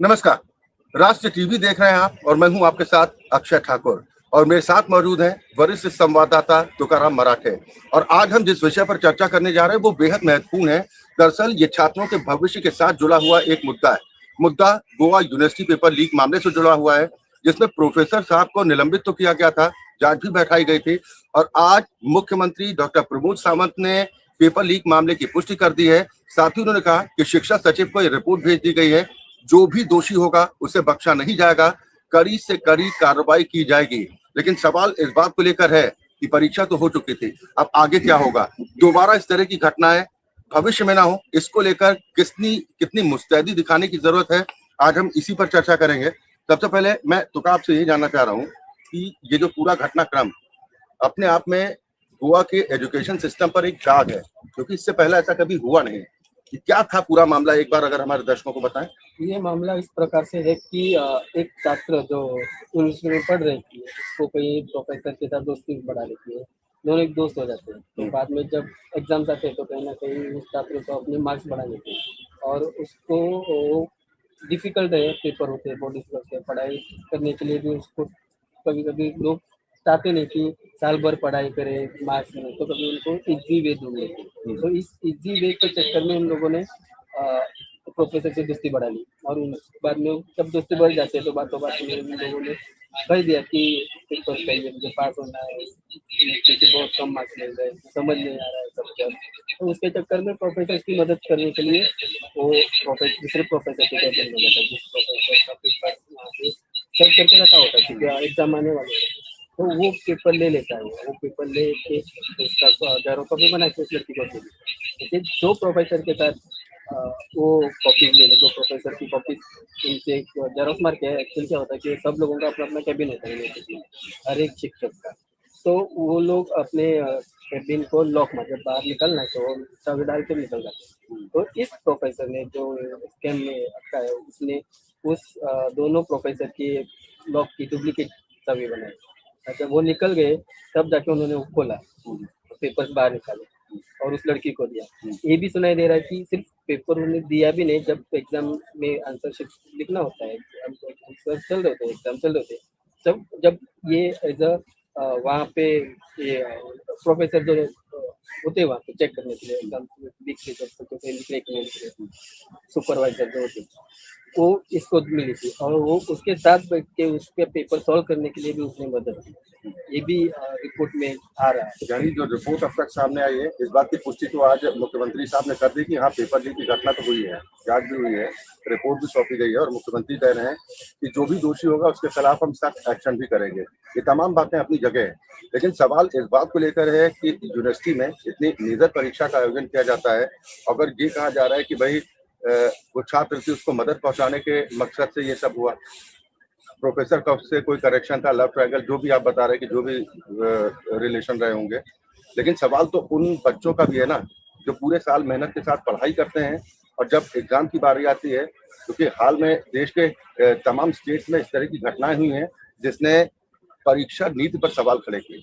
नमस्कार। राष्ट्र टीवी देख रहे हैं आप और मैं हूं आपके साथ अक्षय ठाकुर और मेरे साथ मौजूद हैं वरिष्ठ संवाददाता तुकाराम मराठे। और आज हम जिस विषय पर चर्चा करने जा रहे हैं वो बेहद महत्वपूर्ण है। दरअसल ये छात्रों के भविष्य के साथ जुड़ा हुआ एक मुद्दा है। मुद्दा गोवा यूनिवर्सिटी पेपर लीक मामले से जुड़ा हुआ है, जिसमें प्रोफेसर साहब को निलंबित तो किया गया था, जांच भी बैठाई गई थी और आज मुख्यमंत्री डॉक्टर प्रमोद सावंत ने पेपर लीक मामले की पुष्टि कर दी है। साथ ही उन्होंने कहा कि शिक्षा सचिव को ये रिपोर्ट भेज दी गई है, जो भी दोषी होगा उसे बख्शा नहीं जाएगा, कड़ी से कड़ी कार्रवाई की जाएगी। लेकिन सवाल इस बात को लेकर है कि परीक्षा तो हो चुकी थी, अब आगे क्या होगा? दोबारा इस तरह की घटनाएं भविष्य में ना हो, इसको लेकर कितनी मुस्तैदी दिखाने की जरूरत है, आज हम इसी पर चर्चा करेंगे। सबसे पहले मैं तुका आपसे ये जानना चाह रहा हूँ कि ये जो पूरा घटनाक्रम अपने आप में गोवा के एजुकेशन सिस्टम पर एक दाग है, क्योंकि इससे पहले ऐसा कभी हुआ नहीं। कि क्या था पूरा मामला, एक बार अगर हमारे दर्शकों को बताएं। ये मामला इस प्रकार से है कि एक छात्र जो यूनिवर्सिटी में पढ़ रही थी, उसको कोई प्रोफेसर के साथ दोस्ती बढ़ा लेती है, दोनों एक दोस्त हो जाते हैं। तो बाद में जब एग्जाम्स आते हैं तो कहीं ना कहीं उस छात्र को अपने मार्क्स बढ़ा लेते हैं और उसको डिफिकल्ट है, पेपर होते हैं बहुत डिफिकल्ट है, पढ़ाई करने के लिए भी उसको कभी कभी लोग चाहते नहीं कि साल भर पढ़ाई करे मार्क्स में, तो कभी उनको इजी वे ढूंढ लेते हैं। तो इस इजी वे के चक्कर में उन लोगों ने प्रोफेसर से दोस्ती बढ़ा ली और उसके बाद में जब दोस्ती बढ़ जाती है तो बातों बात में उन लोगों ने कह दिया कि पेपर चाहिए, मुझे पास होना है, क्योंकि बहुत कम मार्क्स मिल रहे हैं, समझ नहीं आ रहा है सब कुछ। तो उसके चक्कर में प्रोफेसर की मदद करने के लिए वो दूसरे प्रोफेसर के कैबिन में जाता है, जिस प्रोफेसर का पेपर वहाँ पे चेक करके रखा होता है क्योंकि एग्जाम आने वाले हैं। तो वो पेपर ले लेता है, वो पेपर ले के उसका जेरो कॉपी बना के उस लड़की को दे देता है। जैसे जो प्रोफेसर के साथ वो कॉपीज ले ले, जो प्रोफेसर की कॉपीज उनसे जेरोक्स मार के, एक्चुअली क्या होता है कि सब लोगों का अपना अपना कैबिन होता है यूनिवर्सिटी में, हर एक शिक्षक का। तो वो लोग अपने कैबिन को लॉक मार, जब बाहर निकलना है तो चाबी डाल के निकल जाते हैं। तो इस प्रोफेसर ने जो स्कैम में अटका है, उसने उस दोनों प्रोफेसर की लॉक की डुप्लीकेट चाबी बनाई। जब वो निकल गए तब जाके उन्होंने वो खोला, पेपर्स बाहर निकाले और उस लड़की को दिया। ये भी सुनाई दे रहा है कि सिर्फ पेपर उन्हें दिया भी नहीं, जब एग्जाम में आंसर शीट लिखना होता है, आंसर चल रहे थे, एग्जाम चल रहे थे, जब जब ये एज अ वहाँ पे ये प्रोफेसर जो होते हैं वहाँ पे चेक करने के लिए, एग्जाम लिखने के लिए सुपरवाइजर जो होते, वो इसको मिली थी और वो उसके साथ बैठ के उसके पेपर सॉल्व करने के लिए भी उसने मदद की। ये भी रिपोर्ट में आ रहा है। यानी जो रिपोर्ट अब तक सामने आई है, इस बात की पुष्टि तो आज मुख्यमंत्री साहब ने कर दी कि हाँ, पेपर लीक की घटना तो हुई है, जांच भी हुई है, रिपोर्ट भी सौंपी गई है और मुख्यमंत्री कह रहे हैं कि जो भी दोषी होगा उसके खिलाफ हम सख्त एक्शन भी करेंगे। ये तमाम बातें अपनी जगह है, लेकिन सवाल इस बात को लेकर है कि यूनिवर्सिटी में इतनी नियत परीक्षा का आयोजन किया जाता है, अगर ये कहा जा रहा है कि भाई वो छात्र थी, उसको मदद पहुंचाने के मकसद से ये सब हुआ, प्रोफेसर का उससे कोई करेक्शन था, लव ट्रायंगल जो भी आप बता रहे हैं कि जो भी रिलेशन रहे होंगे, लेकिन सवाल तो उन बच्चों का भी है ना, जो पूरे साल मेहनत के साथ पढ़ाई करते हैं और जब एग्जाम की बारी आती है, क्योंकि हाल में देश के तमाम स्टेट्स में इस तरह की घटनाएं हुई हैं जिसने परीक्षा नीति पर सवाल खड़े किए।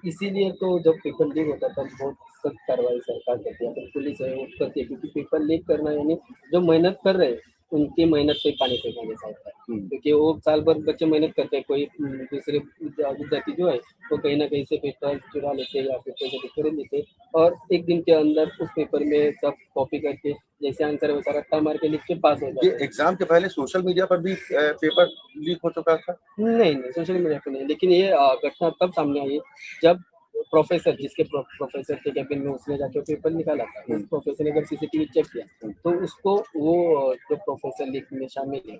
इसीलिए तो जब पेपर लीक होता है तब बहुत सख्त कार्रवाई सरकार करती है, तो पुलिस है वो करती है, क्योंकि पेपर लीक करना यानी जो मेहनत कर रहे हैं उनकी मेहनत पे पानी फेंकने जैसा होता है। क्योंकि वो साल भर बच्चे मेहनत करते हैं, कोई दूसरे विद्यार्थी जो है वो कहीं ना कहीं से पेपर चुरा लेते हैं या फिर कोई जगह खरीद लेते और एक दिन के अंदर उस पेपर में सब कॉपी करके जैसे आंसर वैसा रट्टा मार के लिख के पास हो जाते हैं। एग्जाम के पहले सोशल मीडिया पर भी पेपर लीक हो चुका था? नहीं, सोशल मीडिया पे नहीं, लेकिन ये घटना तब सामने आई जब प्रोफेसर, जिसके प्रोफेसर के कैबिन में उसने जाके पेपर निकाला था, उस प्रोफेसर ने जब सीसीटीवी चेक किया तो उसको वो जो प्रोफेसर लीक में शामिल है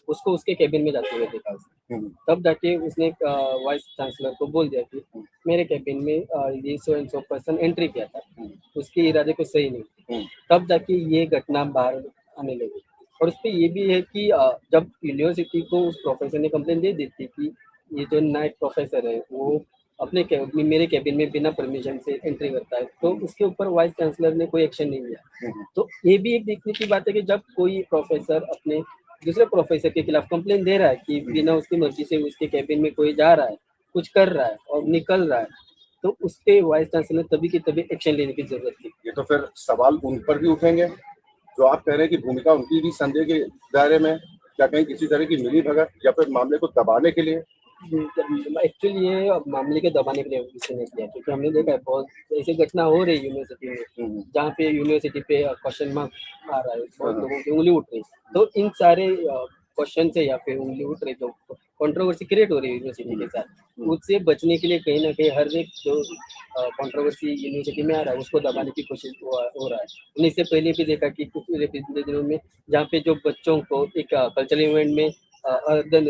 उसको उसके कैबिन में जाते हुए देखा उसने। तब जाके उसने वाइस चांसलर को बोल दिया कि मेरे कैबिन में ये so and so person entry किया था, उसके इरादे को सही नहीं थी। तब जाके ये घटना बाहर आने लगी और उस पर ये भी है कि जब यूनिवर्सिटी को उस प्रोफेसर ने कंप्लेन दे दी थी कि ये जो नाइट प्रोफेसर है वो अपने मेरे कैबिन में बिना परमिशन से एंट्री करता है, तो उसके ऊपर वाइस चांसलर ने कोई एक्शन नहीं लिया। तो ये भी एक देखने की बात है कि जब कोई प्रोफेसर अपने दूसरे प्रोफेसर के खिलाफ कंप्लेन दे रहा है कि बिना उसकी मर्जी से उसके कैबिन में कोई जा रहा है, कुछ कर रहा है और निकल रहा है, तो उसके वाइस चांसलर तभी की तभी एक्शन लेने की जरूरत थी। ये तो फिर सवाल उन पर भी उठेंगे जो आप कह रहे हैं कि भूमिका उनकी भी संदेह के दायरे में, क्या कहीं किसी तरह की मिलीभगत या फिर मामले को दबाने के लिए? एक्चुअली ये मामले के दबाने के लिए किसी ने किया, क्योंकि हमने देखा है बहुत ऐसी घटना हो रही है यूनिवर्सिटी में, जहाँ पे यूनिवर्सिटी पे क्वेश्चन मार्क आ रहा है, बहुत लोगों की उंगली उठ रही है। तो इन सारे क्वेश्चन से या फिर उंगली उठ रही, जो कंट्रोवर्सी क्रिएट हो रही है यूनिवर्सिटी के साथ, उससे बचने के लिए कहीं ना कहीं हर एक जो कंट्रोवर्सी यूनिवर्सिटी में आ रहा है उसको दबाने की कोशिश हो रहा है। हमने इससे पहले भी देखा कि कुछ पिछले दिनों में जहाँ पे जो बच्चों को एक कल्चरल इवेंट में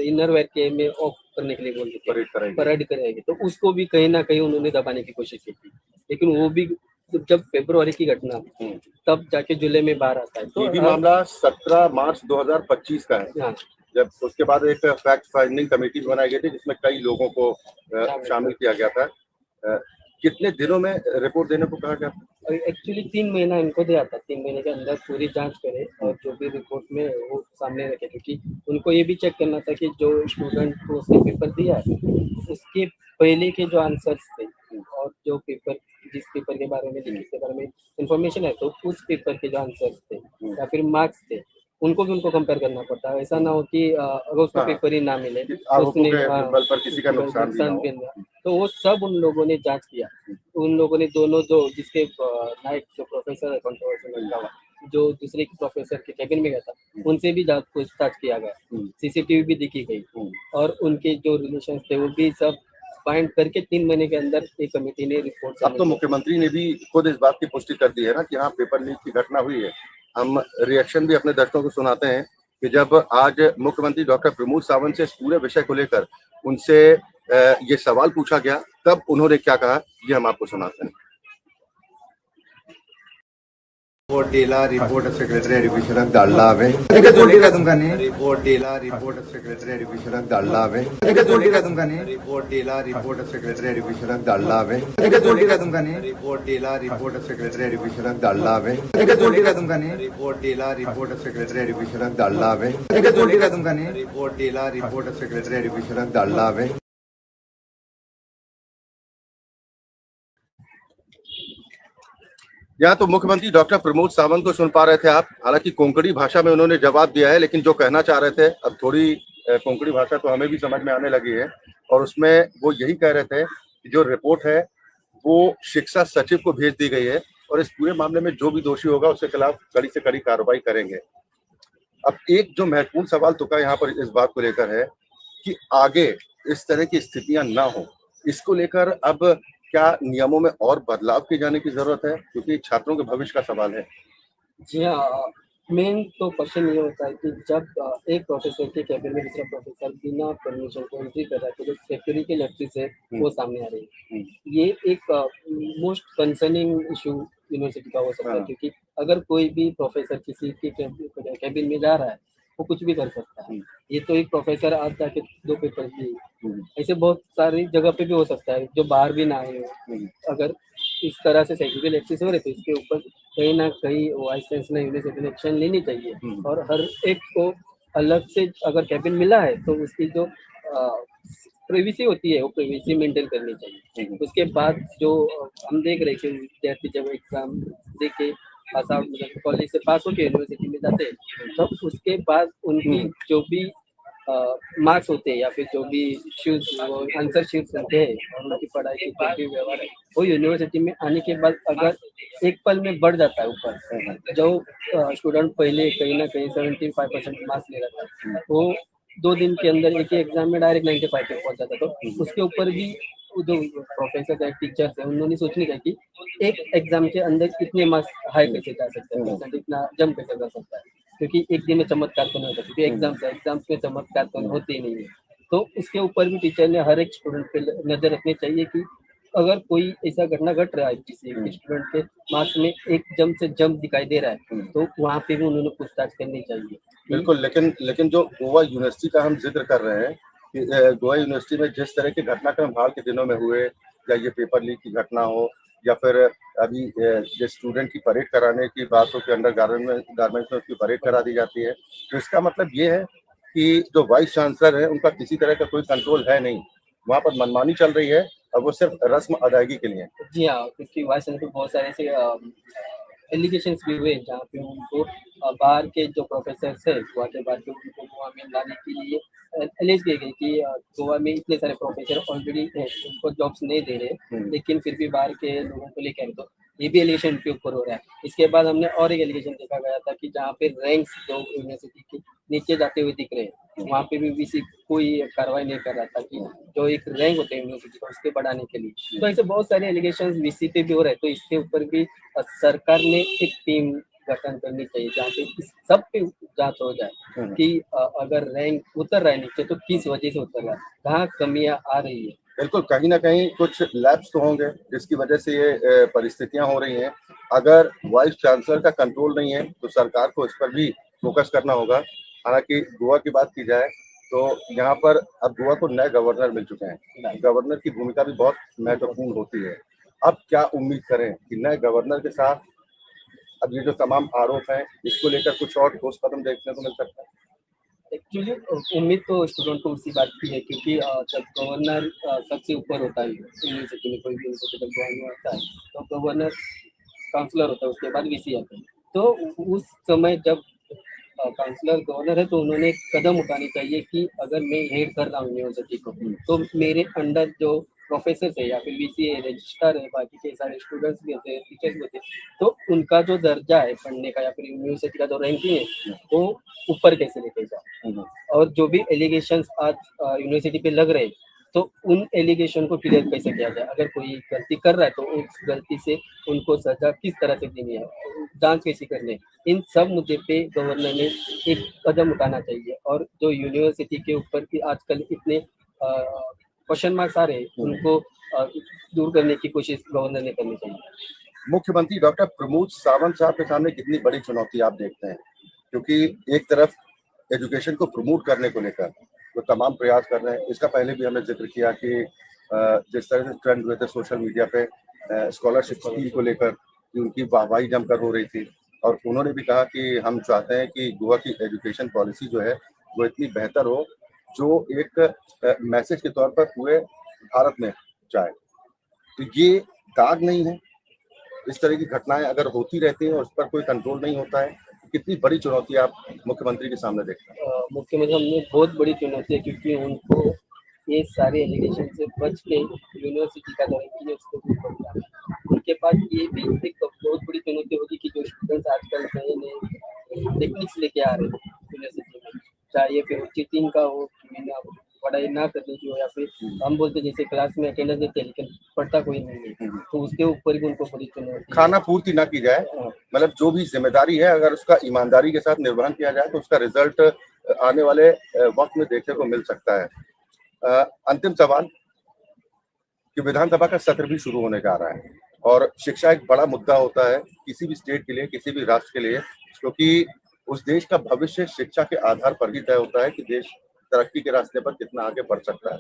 इनर वेयर के में ऑफ करने के लिए बोल देते परेड कराएंगे, तो उसको भी कहीं ना कहीं उन्होंने दबाने की कोशिश की थी, लेकिन वो भी जब फरवरी की घटना तब जाके जुलाई में बाहर आता है। तो ये भी मामला 17 मार्च 2025 का है। हाँ, जब उसके बाद एक फैक्ट फाइंडिंग कमेटी बनाई गई थी जिसमें कई लोगों को शामिल किया गया था। कितने दिनों में रिपोर्ट देने को कहा गया था? एक्चुअली 3 महीना इनको दिया था, 3 महीने के अंदर पूरी जांच करे और जो भी रिपोर्ट में वो सामने रखे, क्योंकि उनको ये भी चेक करना था कि जो स्टूडेंट को उसने पेपर दिया है उसके पहले के जो आंसर्स थे और जो पेपर जिस पेपर के बारे में जिसके बारे में इंफॉर्मेशन है, तो उस पेपर के जो आंसर्स थे या फिर मार्क्स थे उनको भी उनको कंपेयर करना पड़ता है। ऐसा ना हो कि अगर उसको पेपर ही ना मिले तो उसने बल पर किसी का नुकसान भी ना हो। तो वो सब उन लोगों ने जांच किया। उन लोगों ने दोनों जो जिसके नाइक जो प्रोफेसर है कंट्रोवर्शियल जो दूसरे प्रोफेसर के कैबिन में गया था, उनसे भी पूछताछ किया गया, सीसीटीवी भी देखी गई और उनके जो रिलेशन थे वो भी सब फाइंड करके 3 महीने के अंदर एक कमेटी ने रिपोर्ट। अब तो मुख्यमंत्री ने भी खुद इस बात की पुष्टि कर दी है ना कि हाँ पेपर लीक की घटना हुई है। हम रिएक्शन भी अपने दर्शकों को सुनाते हैं कि जब आज मुख्यमंत्री डॉक्टर प्रमोद सावंत से इस पूरे विषय को लेकर उनसे ये सवाल पूछा गया, तब उन्होंने क्या कहा, ये हम आपको सुनाते हैं। रिपोर्ट डेला रिपोर्ट सेक्रेटरी एडुकेशन धाडलावे जोडीला तुमकांनी रिपोर्ट डेला रिपोर्ट सेक्रेटरी एडुकेशन धाडलावे जोडीला तुमकांनी रिपोर्ट डेला रिपोर्ट सेक्रेटरी एडुकेशन धाडलावे जोडीला तुमकांनी रिपोर्ट डेला रिपोर्ट सेक्रेटरी एडुकेशन धाडलावे जोडीला तुमकांनी रिपोर्ट डेला रिपोर्ट सेक्रेटरी एडुकेशन धाडलावे जोडीला तुमकांनी रिपोर्ट डेला रिपोर्ट सेक्रेटरी एडुकेशन धाडलावे। यहाँ तो मुख्यमंत्री डॉक्टर प्रमोद सावंत को सुन पा रहे थे आप। हालांकि कोंकणी भाषा में उन्होंने जवाब दिया है, लेकिन जो कहना चाह रहे थे, अब थोड़ी कोंकणी भाषा तो हमें भी समझ में आने लगी है, और उसमें वो यही कह रहे थे कि जो रिपोर्ट है वो शिक्षा सचिव को भेज दी गई है और इस पूरे मामले में जो भी दोषी होगा उसके खिलाफ कड़ी से कड़ी कार्रवाई करेंगे। अब एक जो महत्वपूर्ण सवाल तुका यहाँ पर इस बात को लेकर है कि आगे इस तरह की स्थितियां ना हो, इसको लेकर अब क्या नियमों में और बदलाव किए जाने की जरूरत है, क्योंकि छात्रों के भविष्य का सवाल है। जी हाँ, मेन तो क्वेश्चन ये होता है कि जब एक प्रोफेसर के कैबिन में दूसरा प्रोफेसर बिना परमिशन को एंट्री कर रहा है, तो जो सिक्योरिटी लैप्सेस है वो सामने आ रही है। ये एक मोस्ट कंसर्निंग इशू यूनिवर्सिटी का हो सकता है, क्योंकि अगर कोई भी प्रोफेसर किसी के कैबिन में जा रहा है वो कुछ भी कर सकता है। ये तो एक प्रोफेसर आज जाके 2 पेपर दिए, ऐसे बहुत सारी जगह पे भी हो सकता है जो बाहर भी ना आए हो। अगर इस तरह से सिक्योरिटी लैप्सेस हो रहे तो इसके ऊपर कहीं ना कहीं वाइस चांसलर यूनिवर्सिटी ने एक्शन लेनी चाहिए और हर एक को अलग से अगर कैबिन मिला है तो उसकी जो प्राइवेसी होती है वो प्राइवेसी मेंटेन करनी चाहिए। उसके बाद जो हम देख रहे हैं कि विद्यार्थी जब एग्जाम दे के पास आउट मतलब कॉलेज से पास होकर यूनिवर्सिटी में जाते हैं, तो उसके बाद उनकी जो भी मार्क्स होते हैं या फिर जो भी आंसर शीट्स होते हैं और उनकी पढ़ाई की जो भी व्यवहार है वो यूनिवर्सिटी में आने के बाद अगर एक पल में बढ़ जाता है ऊपर, जो स्टूडेंट पहले कहीं ना कहीं 75% मार्क्स ले रहा था वो 2 दिन के अंदर एक ही एग्जाम में डायरेक्ट 95 पे पहुंच जाता, तो उसके ऊपर भी जो प्रोफेसर है टीचर्स है उन्होंने सोचने का कि एक एग्जाम के अंदर कितने मार्क्स हाई कैसे जा सकते हैं, परसेंट इतना जम कैसे जा सकता है, क्योंकि एक दिन में चमत्कार तो नहीं होता, क्योंकि एग्जाम्स में चमत्कार तो होते ही नहीं है। तो उसके ऊपर भी टीचर ने हर एक स्टूडेंट पे नजर रखनी चाहिए कि अगर कोई ऐसा घटना घट रहा है किसी स्टूडेंट के मार्क्स में एक जम से जम दिखाई दे रहा है तो वहाँ पे भी उन्होंने पूछताछ करनी चाहिए। बिल्कुल, लेकिन जो गोवा यूनिवर्सिटी का हम जिक्र कर रहे हैं कि गोवा यूनिवर्सिटी में जिस तरह के घटनाक्रम हाल के दिनों में हुए, या ये पेपर लीक की घटना हो या फिर अभी जिस स्टूडेंट की परेड कराने की बात हो कि अंडर गारमेंट्स में उसकी परेड करा दी जाती है, तो इसका मतलब ये है कि जो वाइस चांसलर है उनका किसी तरह का कोई कंट्रोल है नहीं, वहाँ पर मनमानी चल रही है और वो सिर्फ रस्म अदायगी के लिए। जी हाँ, क्योंकि वाइस चांसलर बहुत सारे ऐसे एलिगेशंस भी हुए जहाँ पे उनको बाहर के जो प्रोफेसर है गोवा के बाहर के उनको गोवा में लाने के लिए एलिज किए गए कि गोवा में इतने सारे प्रोफेसर ऑलरेडी है, उनको जॉब्स नहीं दे रहे, लेकिन फिर भी बाहर के लोगों को लेकर आए। तो ये भी एलिगेशन के ऊपर हो रहा है। इसके बाद हमने और एक एलिगेशन देखा गया था कि जहाँ पे रैंक्स जो यूनिवर्सिटी के नीचे जाते हुए दिख रहे हैं, वहाँ पे भी वीसी कोई कार्रवाई नहीं कर रहा था कि जो एक रैंक होते हैं यूनिवर्सिटी का उसके बढ़ाने के लिए। तो ऐसे बहुत सारे एलिगेशन वीसी पे भी हो रहे हैं। तो इसके ऊपर भी सरकार ने एक टीम गठन करनी चाहिए जहाँ पे इस सब पे जांच हो जाए कि अगर रैंक उतर रहा है नीचे तो किस वजह से उतर रहा है, कहाँ कमियां आ रही है। बिल्कुल, कहीं ना कहीं कुछ लैप्स तो होंगे जिसकी वजह से ये परिस्थितियां हो रही हैं। अगर वाइस चांसलर का कंट्रोल नहीं है तो सरकार को इस पर भी फोकस करना होगा। हालांकि गोवा की बात की जाए तो यहाँ पर अब गोवा को नए गवर्नर मिल चुके हैं। गवर्नर की भूमिका भी बहुत महत्वपूर्ण होती है। अब क्या उम्मीद करें कि नए गवर्नर के साथ अब ये जो तमाम आरोप हैं इसको लेकर कुछ और ठोस कदम देखने को मिल सकता है? एक्चुअली उम्मीद तो स्टूडेंट को उसी बात की है क्योंकि जब गवर्नर सबसे ऊपर होता है यूनिवर्सिटी में, कोई भी यूनिवर्सिटी जब गवर्नर होता है तो गवर्नर काउंसलर होता है, उसके बाद वीसी आता है। तो उस समय जब काउंसलर गवर्नर है तो उन्होंने एक कदम उठानी चाहिए कि अगर मैं हेड कर रहा हूँ यूनिवर्सिटी को तो मेरे अंडर जो प्रोफेसर है या फिर वीसी है, रजिस्ट्रार है, बाकी के सारे स्टूडेंट्स भी होते हैं, टीचर्स भी होते हैं, तो उनका जो दर्जा है पढ़ने का या फिर यूनिवर्सिटी का जो रैंकिंग है वो ऊपर कैसे लेके जाए। और जो भी एलिगेशंस आज यूनिवर्सिटी पे लग रहे हैं तो उन एलिगेशन को क्लियर कैसे किया जाए। अगर कोई गलती कर रहा है तो उस गलती से उनको सजा किस तरह से देनी है, जांच कैसी करनी है, इन सब मुद्दे पे गवर्नर ने एक कदम उठाना चाहिए। और जो यूनिवर्सिटी के ऊपर की आजकल इतने क्वेश्चन मार्क्स आ रहे हैं उनको दूर करने की कोशिश गवर्नर ने करनी चाहिए। मुख्यमंत्री डॉक्टर प्रमोद सावंत साहब के सामने कितनी बड़ी चुनौती आप देखते हैं? क्योंकि एक तरफ एजुकेशन को प्रमोट करने को लेकर वो तमाम प्रयास कर रहे हैं। इसका पहले भी हमने जिक्र किया कि जिस तरह से ट्रेंड हुए थे सोशल मीडिया पे स्कॉलरशिप स्कीम को लेकर कि उनकी वाहवाही जमकर हो रही थी, और उन्होंने भी कहा कि हम चाहते हैं कि गोवा की एजुकेशन पॉलिसी जो है वो इतनी बेहतर हो जो एक मैसेज के तौर पर पूरे भारत में जाए। तो ये दाग नहीं है? इस तरह की घटनाएं अगर होती रहती हैं और उस पर कोई कंट्रोल नहीं होता है, कितनी बड़ी चुनौती आप मुख्यमंत्री के सामने देखते हैं? मुख्यमंत्री हमने बहुत बड़ी चुनौती है क्योंकि उनको ये सारे एलिगेशन से बच के यूनिवर्सिटी का जो रैंकिंग है उसको दूर करना है। उनके पास ये भी एक बहुत बड़ी चुनौती होगी कि जो स्टूडेंट्स आजकल नए नए टेक्निक्स लेके आ रहे हैं यूनिवर्सिटी में, चाहे फिर चीटिंग का हो, पढ़ाई ना करने की हो, या फिर हम बोलते जैसे क्लास में अटेंडेंस देते हैं लेकिन पढ़ता कोई नहीं है, तो उसके ऊपर भी उनको बड़ी चुनौती खाना पूर्ति ना की जाए, मतलब जो भी जिम्मेदारी है अगर उसका ईमानदारी के साथ निर्वहन किया जाए तो उसका रिजल्ट आने वाले वक्त में देखने को मिल सकता है। अंतिम सवाल कि विधानसभा का सत्र भी शुरू होने जा रहा है और शिक्षा एक बड़ा मुद्दा होता है किसी भी स्टेट के लिए, किसी भी राष्ट्र के लिए, क्योंकि उस देश का भविष्य शिक्षा के आधार पर ही तय होता है कि देश तरक्की के रास्ते पर कितना आगे बढ़ सकता है।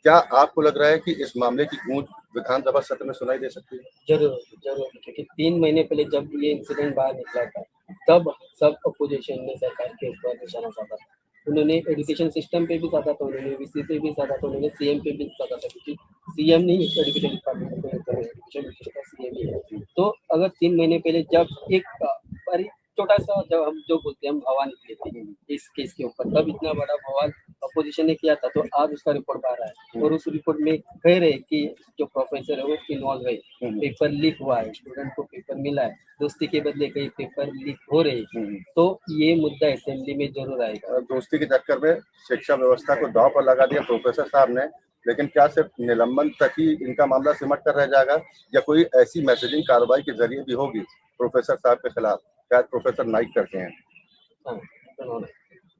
क्या आपको लग रहा है कि इस मामले की गूंज विधानसभा सत्र में सुनाई दे सकती है? जरूर जरूर, क्योंकि 3 महीने पहले जब ये इंसिडेंट बाहर निकला था तब सब अपोजिशन ने सरकार के ऊपर निशाना साधा था। उन्होंने एजुकेशन सिस्टम पे भी साधा था, उन्होंने वीसी पे भी साधा था, उन्होंने सीएम पे भी साधा था क्योंकि सीएम नहीं एजुकेशन डिपार्टमेंट को एजुकेशन मिनिस्टर का सीएम ही है। तो अगर 3 महीने पहले जब एक बारी छोटा सा जब हम जो बोलते हैं हम बवाल निकले थे इस केस के ऊपर, तब इतना बड़ा बवाल अपोजिशन ने किया था, तो आज उसका रिपोर्ट आ रहा है और उस रिपोर्ट में कह रहे हैं कि जो प्रोफेसर है वो इन्वॉल्व है, पेपर लीक हुआ है, स्टूडेंट को पेपर मिला है, दोस्ती के बदले कई पेपर लीक हो रहे हैं। तो ये मुद्दा असेंबली में जरूर आएगा। दोस्ती के चक्कर में शिक्षा व्यवस्था को दांव पर लगा दिया प्रोफेसर साहब ने, लेकिन क्या सिर्फ निलंबन तक ही इनका मामला सिमट कर रह जाएगा या कोई ऐसी मैसेजिंग कार्रवाई के जरिए भी होगी प्रोफेसर साहब के खिलाफ, शायद प्रोफेसर नाइक करते हैं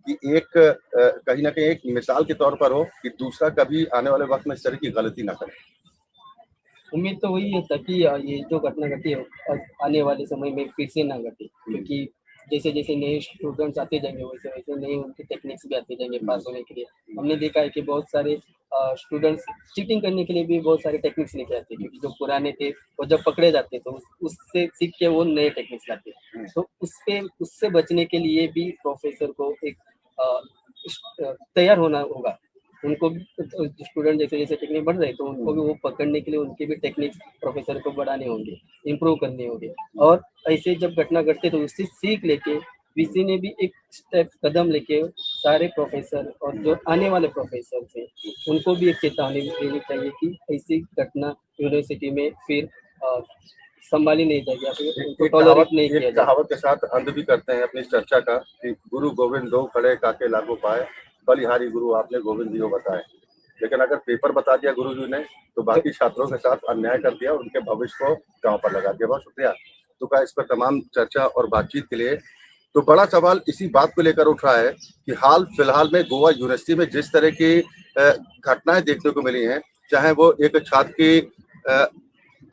कि एक कहीं ना कहीं एक मिसाल के तौर पर हो कि दूसरा कभी आने वाले वक्त में इस तरह की गलती ना करे? उम्मीद तो वही है ताकि ये जो घटना घटी है आने वाले समय में फिर से ना घटे, क्योंकि जैसे जैसे नए स्टूडेंट्स आते जाएंगे वैसे वैसे नए उनके टेक्निक्स भी आते जाएंगे पास होने के लिए। हमने देखा है कि बहुत सारे स्टूडेंट्स चीटिंग करने के लिए भी बहुत सारे टेक्निक्स लेके आते हैं, क्योंकि जो पुराने थे वो जब पकड़े जाते तो उससे सीख के वो नए टेक्निक्स लाते हैं। तो उससे बचने के लिए भी प्रोफेसर को एक तैयार होना होगा उनको भी स्टूडेंट जैसे जैसे टेक्निक बढ़ रहे तो उनको भी वो पकड़ने के लिए उनके भी टेक्निक्स प्रोफेसर को बढ़ाने होंगे, इम्प्रूव करने होंगे। और ऐसे जब घटना घटते तो उससे सीख लेके वीसी ने भी एक स्टेप कदम लेके सारे प्रोफेसर और जो आने वाले प्रोफेसर थे उनको भी एक चेतावनी देनी चाहिए कि ऐसी घटना यूनिवर्सिटी में फिर संभाली नहीं जाएगी या फिर उनको टॉलरेट नहीं किया एक जाएगा। कहावत के साथ अंत भी करते हैं अपनी इस चर्चा का कि गुरु गोविंद दो खड़े काके लागू पाए, बलिहारी गुरु आपने गोविंद दियो बताए। लेकिन अगर पेपर बता दिया गुरु जी ने तो बाकी छात्रों के साथ अन्याय कर दिया, उनके भविष्य को दांव पर लगा दिया। बहुत शुक्रिया तो का इस पर तमाम चर्चा और बातचीत के लिए। तो बड़ा सवाल इसी बात को लेकर उठ रहा है कि हाल फिलहाल में गोवा यूनिवर्सिटी में जिस तरह की घटनाएं देखने को मिली हैं, चाहे वो एक छात्र की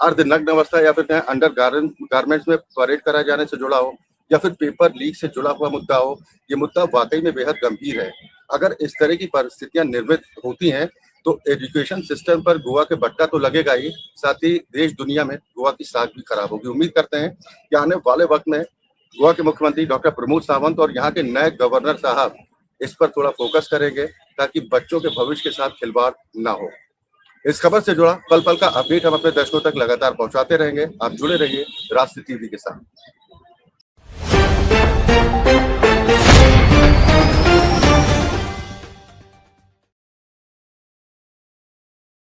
अर्धनग्न अवस्था या फिर कहें अंडर गारमेंट्स में परेड कराए जाने से जुड़ा हो या फिर पेपर लीक से जुड़ा हुआ मुद्दा हो, ये मुद्दा वाकई में बेहद गंभीर है। अगर इस तरह की परिस्थितियां निर्मित होती हैं तो एजुकेशन सिस्टम पर गोवा के बट्टा तो लगेगा ही, साथ ही देश दुनिया में गोवा की साख भी खराब होगी। उम्मीद करते हैं कि आने वाले वक्त में गोवा के मुख्यमंत्री डॉक्टर प्रमोद सावंत और यहाँ के नए गवर्नर साहब इस पर थोड़ा फोकस करेंगे ताकि बच्चों के भविष्य के साथ खिलवाड़ ना हो। इस खबर से जुड़ा पल पल का अपडेट हम अपने दर्शकों तक लगातार पहुंचाते रहेंगे। आप जुड़े रहिए राष्ट्र टीवी के साथ।